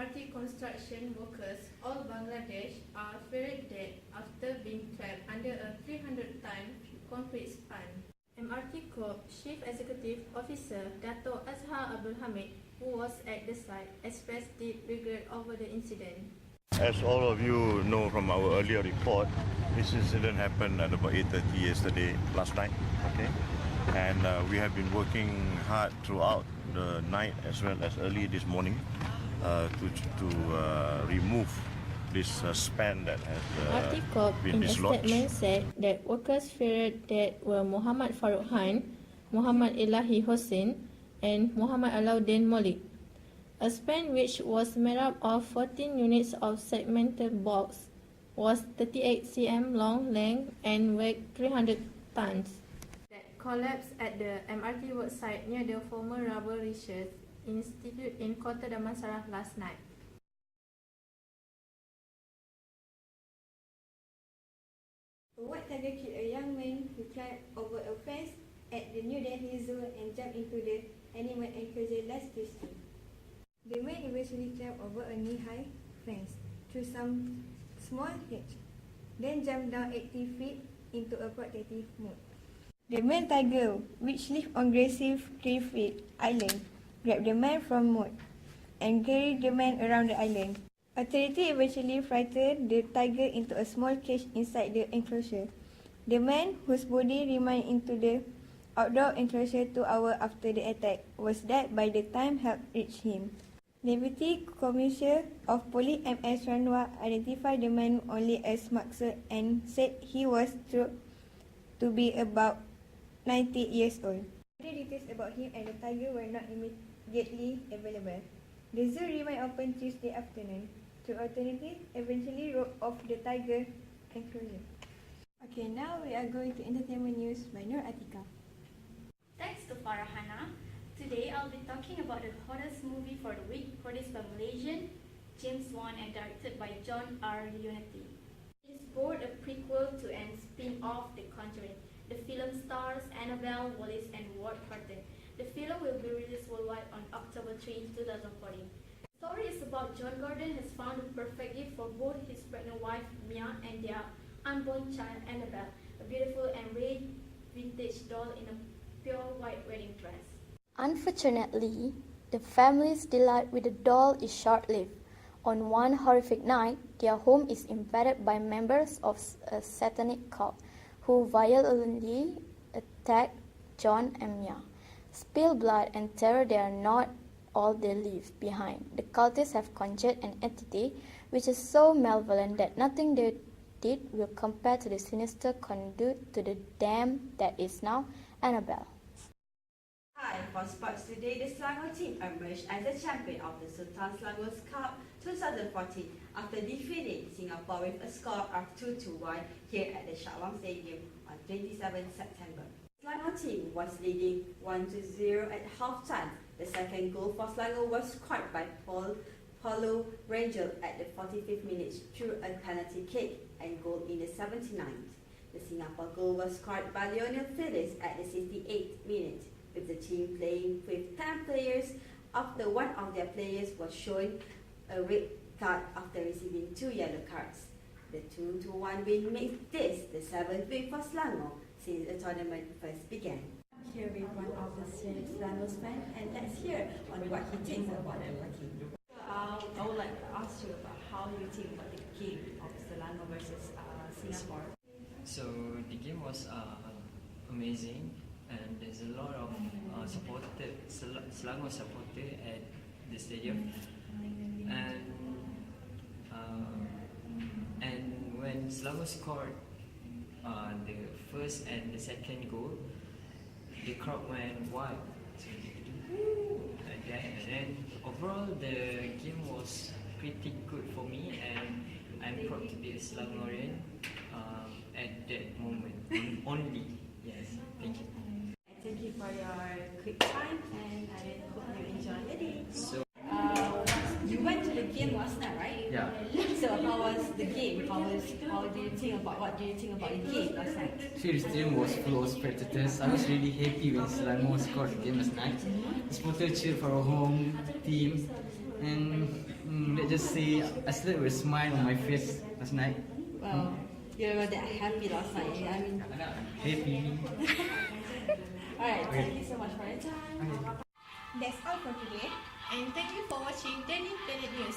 MRT construction workers, all Bangladesh, are feared dead after being trapped under a 300-ton concrete span. MRT Corp Chief Executive Officer Dato Azhar Abdul Hamid, who was at the site, expressed deep regret over the incident. As all of you know from our earlier report, this incident happened at about 8:30 last night. Okay, and we have been working hard throughout the night as well as early this morning to remove this span that has been dislodged. In a statement said that workers feared that were Muhammad Farooq Khan, Muhammad Ilahi Hossain, and Muhammad Alauddin Malik. A span which was made up of 14 units of segmented box was 38 cm long length and weighed 300 tons. That collapsed at the MRT work site near the former Rubber Research Institute in Kota Damansara last night. A white tiger killed a young man who climbed over a fence at the New Delhi Zoo and jumped into the animal enclosure last Tuesday. The man eventually climbed over a knee-high fence through some small hedge, then jumped down 80 feet into a protective mode. The male tiger, which lived on grassy Clifford Island, grabbed the man from mode and carried the man around the island. Authorities eventually frightened the tiger into a small cage inside the enclosure. The man, whose body remained into the outdoor enclosure 2 hours after the attack, was dead by the time help reached him. Deputy Commissioner of Police M.S. Ranwa identified the man only as Maxer and said he was thought to be about 90 years old. Further details about him and the tiger were not immediately available. The zoo remained open Tuesday afternoon. The authorities eventually roped off the tiger enclosure. Okay, now we are going to entertainment news by Nur Atika. Thanks to Farahana. Today I'll be talking about the hottest movie for the week, produced by Malaysian James Wan and directed by John R. Unity. It is both a prequel to and spin-off The Conjuring. The film stars Annabelle Wallis and Ward Horton. The film will be released worldwide on October 3, 2014. The story is about John Gordon has found the perfect gift for both his pregnant wife Mia and their unborn child Annabelle, a beautiful and rare vintage doll in a pure white wedding dress. Unfortunately, the family's delight with the doll is short-lived. On one horrific night, their home is invaded by members of a satanic cult who violently attack John and Mia. Spill blood and terror, they are not all they leave behind. The cultists have conjured an entity which is so malevolent that nothing they did will compare to the sinister conduit to the dam that is now Annabelle. Hi, for sports today, the Selangor team emerged as the champion of the Sultan Selangor Cup 2014 after defeating Singapore with a score of 2-1 here at the Shah Alam Stadium on 27 September. The Selangor team was leading 1-0 at halftime. The second goal for Selangor was scored by Paulo Rangel at the 45th minute through a penalty kick and goal in the 79th. The Singapore goal was scored by Lionel Felix at the 68th minute, with the team playing with 10 players after one of their players was shown a red card after receiving 2 yellow cards. The 2-1 win makes this the 7th win for Selangor since the tournament first began. Here with one of the Selangor's fans, and let's hear on what he thinks about the team. I would like to ask you about how you think about the game of Selangor versus Singapore. So the game was amazing, and there's a lot of Selangor supporter at the stadium, and when Selangor scored the first and the second goal, the crowd went wild. So like that, and then overall the game was pretty good for me, and I'm proud to be a Selangorian at that moment only. Yes, thank you. Thank you for your quick time, and I hope you enjoy your day. So you went to the game last night, right? yeah. So how was the game? What do you think about the game last night? The stadium was full of spectators. I was really happy when Selangor scored the game last night. The supporters cheered for our home team, And let's just say I slept with a smile on my face last night. Well, you were that happy last night. I mean, Happy. alright, thank you so much for your time. That's all for today. And thank you for watching Daily Planet News.